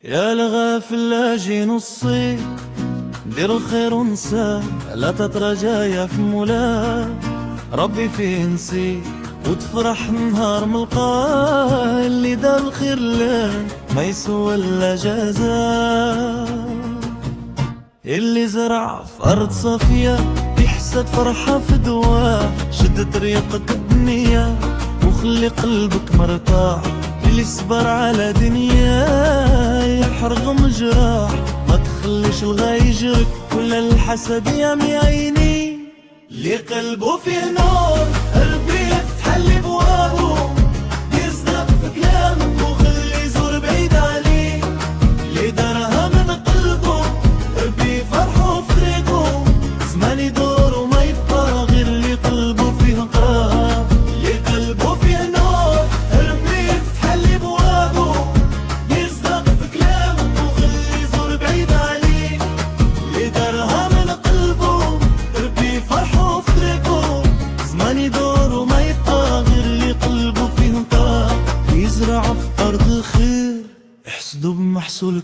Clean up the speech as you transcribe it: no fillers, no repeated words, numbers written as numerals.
يا الغافل لاجي نصي، دير الخير ونسى، لا تترجايا في مولاه ربي فيه نسي، وتفرح نهار ملقاه اللي دار الخير له ما يسوى الا جزاه. اللي زرع في أرض صافية يحسد فرحة في دواه، شد طريقك الدنيا وخلي قلبك مرتاح، اللي صبر على دنيا يحرق مجراح، ما تخليش الغا يجرك ولا الحسد يعمي عيني. اللي قلبه فيه نور ربي يفتح اللي بوابه، يصدق في كلامك وخلي يزور بعيد عليه، اللي دارها من قلبه ربي فرحه في طريقه، زمان يدور وما يبقى غير اللي قلبه فيه قرار. اللي قلبه فيه نور ربي يفتح اللي بوابه، يصدق في كلامك وخلي يزور بعيد عليه، اللي دارها من قلبه ربي فرحه في طريقه، زمان يدور وما يبقى غير اللي قلبه فيه قرار. يزرع في أرض الخير يحسدوا بمحصول